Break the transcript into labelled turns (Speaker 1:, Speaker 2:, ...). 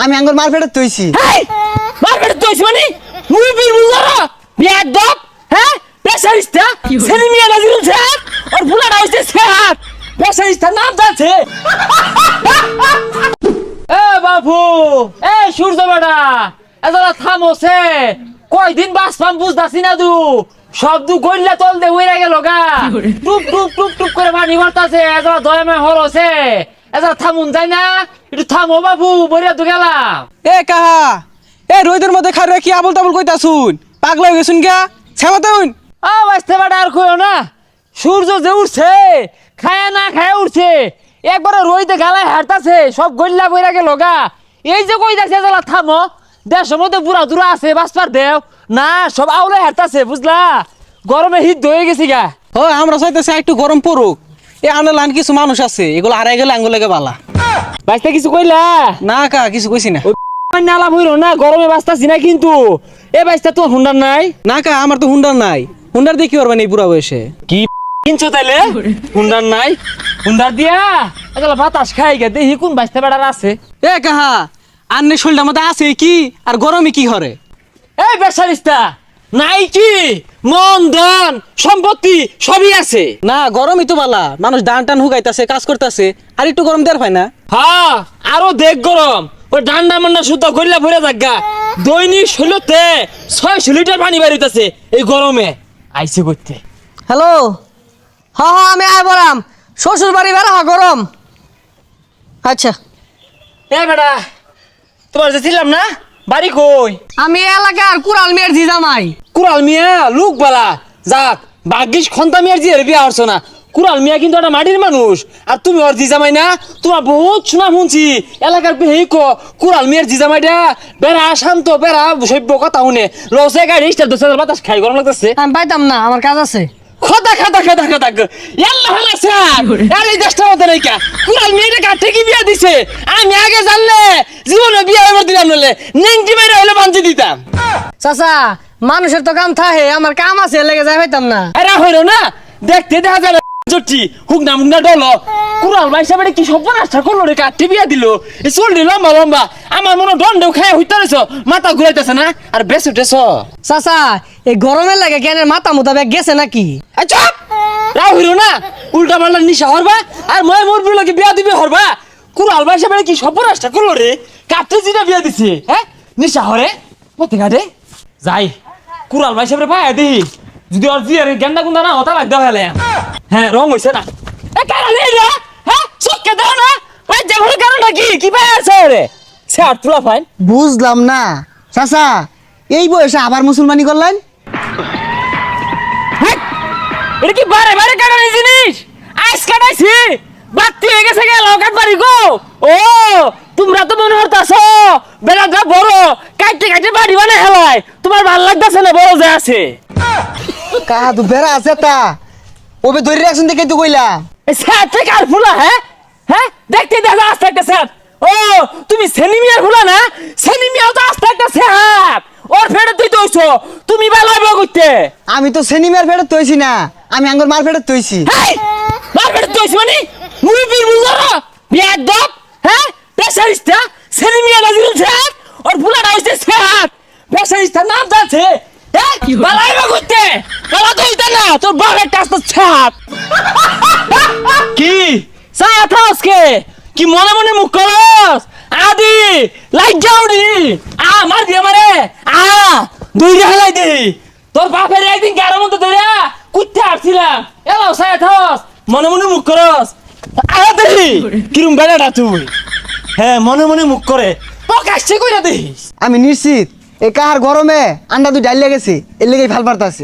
Speaker 1: আমি আঙ্গুর মারপেটে তৈছি।
Speaker 2: হেই মারপেটে তৈছি মানে মুই বীর বুঝারা বিয়াদ দপ হ্যাঁ পেশারিস্তা ছেলে মিয়া নাজিরুল স্যার আর বুলাটা হইছে স্যার পেশারিস্তা নাম যাচ্ছে এ বাবু এ সূর্য বেটা এজলা থামোছে কয়দিন বাসপাম বুঝতাছি না দু শব্দ গইল্লা তল দে হইরা গেল গা টুপ টুপ টুপ টুপ করে পানি ভরতাছে এজলা দয়ামে হরছে এজলা থামুন যায় না একটু থামো বাবু বইরা তো গেলাম
Speaker 3: এ কাহা এ রোদের মধ্যে খারে কি আবল তাবল কইতা শুন পাগলা হয়ে গেছুন গা ছামাতুন
Speaker 2: বাঁচতে বেটা আর কইও না সূর্য যে উঠছে খায় না খায় উঠছে একবারে রইতে গালায় হাঁটতাছে সব গল্লা বইরা গেল গা এই যে কইতাছে এজলা থামো দেশের মধ্যে বুড়া দুরা আছে বাসপার দেও না সব আউলে হাঁটতাছে বুঝলা গরমে হিট হয়ে গেছি গা
Speaker 3: ও আমরা চাইতেছি একটু গরম পড়ুক এ আনার লান কিছু মানুষ আছে এগুলো হারাই গেলে আঙ্গুল লাগে বালা
Speaker 2: বাঁচতে কিছু কইলা
Speaker 3: না কা কিছু কইছি না
Speaker 2: নালা হইল না গরমে বাঁচতাছি না কিন্তু এ বাঁচতে তো হুন্ডার নাই
Speaker 3: না কা আমার তো হুন্ডার নাই হুন্ডার দিয়ে কি করবেন এই বুড়া বয়সে
Speaker 2: কি কিনছো তাইলে হুন্ডার নাই হুন্ডার দিয়া এগুলা বাতাস খাই গে দেখি কোন বাঁচতে বেড়ার আছে
Speaker 3: এ কাহা আন্নে শরীরটার মধ্যে আছে কি আর গরমে কি হরে
Speaker 2: এই বেসারিস্তা নাই কি মন ধন সম্পত্তি সবই আছে
Speaker 3: না গরমই তো বালা মানুষ দান টান হুগাইতাছে কাজ করতেছে আর একটু গরম দেওয়ার পায় না
Speaker 2: হ্যাঁ আরো দেখ গরম ওই ডান্ডা মান্ডা সুতা গইলা ভরে জাগা দৈনিক 16তে 600 লিটার পানি বাড়িতেছে এই গরমে আইছে করতে
Speaker 1: হ্যালো হ্যাঁ হ্যাঁ আমি আয় বলাম শ্বশুর বাড়ি বেড়া গরম। আচ্ছা
Speaker 2: এ বেটা তোমার যে ছিলাম না বাড়ি কই
Speaker 1: আমি এলাকার কুড়াল মেয়ের জিজামাই।
Speaker 2: কুরাল মিয়া লুক বালা যাক ভাগ্যিস খন্তা মিয়ার জিয়ার বিয়া হরছো না কুরাল মিয়া কিন্তু একটা মাটির মানুষ আর তুমি ওর জিজামাই না তোমার বহুত শোনা শুনছি এলাকার হেই কুরাল মিয়ার জিজামাইটা বেড়া শান্ত বেড়া সভ্য কথা শুনে লসে গাড়ি স্টার 10,000 বাতাস খাই গরম লাগতেছে
Speaker 1: আমি পাইতাম না আমার কাজ আছে।
Speaker 2: খদা খদা খদা খদা ইয়াল্লা হালা স্যার আর এই দেশটা মতো নাই কা কুরাল মিয়াটা কাটে কি বিয়া দিছে আমি আগে জানলে জীবনে বিয়া হইবার দিলাম নলে নেংটি মেরে হইলে বাঞ্চি দিতাম
Speaker 1: চাচা মানুষের তো কাম থাকে আমার কাম আছে লেগে যাই পাইতাম না।
Speaker 2: এরা হইল না দেখতে দেখা যায় জটি হুকনা মুকনা ডলো কুরাল ভাই সাহেব কি সব নাস্তা করলো রে কাটি বিয়া দিল এই চললি লম্বা লম্বা আমার মনে দণ্ডেও খায় হইতে রেছ মাথা ঘুরাইতেছে না আর বেশ উঠেছ
Speaker 1: চাচা এই গরমের লাগে কেন মাথা মোতাবেক গেছে নাকি?
Speaker 2: চপ রাও হইল না উল্টা পাল্টা নিশা হরবা আর মই মোর বিলকে বিয়া দিবি হরবা কুরাল ভাই সাহেব কি সব নাস্তা করলো রে কাটতে জিনা বিয়া দিছে হ্যাঁ নিশা হরে পথে ঘাটে যাই কুরাল ভাই সাহেব পায় দেখি যদি ওর জিয়ার গেন্দা গুন্দা না হতা লাগতে হলে হ্যাঁ রং হইছে না এ কারণে রে হ্যাঁ চোখকে দাও না ওই যেগুলো কারণটা কি পায় আছে রে স্যার তুলা ফাইন
Speaker 1: বুঝলাম না চাচা এই বয়সে আবার মুসলমানি করলেন?
Speaker 2: এটা কি বারে বারে কারণে জিনিস আইস কাটাইছি বাতি হয়ে গেছে গেল কাট বাড়ি গো ও তোমরা তো মনে হতাছো বেলাটা বড় কাটতে কাটতে বাড়ি বানায় হেলায় তোমার ভাল লাগতেছে না বড় যে আছে
Speaker 1: কাদু বেড়া আছে তা ওবে ধরে রাখছেন দেখে তো কইলাম
Speaker 2: স্যার থেকে আর ফুলা হ্যাঁ হ্যাঁ দেখতে দেখা আসতে একটা স্যার ও তুমি সেলিমিয়ার ফুলা না সেলিমিয়াও তো আসতে একটা স্যার ওর ফেরত তুই দইছো তুমি বেলাইব করতে
Speaker 1: আমি তো সিনেমার ফেরত তৈছি না আমি আঙ্গুর মার ফেরত তৈছি।
Speaker 2: হেই মার ফেরত দইছো মানে মুই বীর বুঝারা বিয়াদ দপ হ্যাঁ পেশারিস্তা সেলিমিয়া নাজিরুল স্যার ওর ফুলাটা হইছে স্যার পেশারিস্তা নাম যাচ্ছে হ্যাঁ বেলাইব করতে বেলা দইতা না তোর বাবার টাস্তা স্যার কি সায়া থাসকে কি মনে মনে মুখ করস আদি লাইট যাওনি মার দিয়ে মারে দুই রেলাই দে তোর বাপের একদিন গাড়ার মধ্যে ধরে কুত্তে আসছিলাম এলো সায়া থাস মনে মনে মুখ করস দেখি কিরম বেড়াটা তুই হ্যাঁ মনে মনে মুখ করে প্রকাশ্যে কইরা দেখিস
Speaker 1: আমি নিশ্চিত এই কাহার গরমে আন্ডা দুই ডাল লেগেছে এর লেগে ফাল পারতাছে।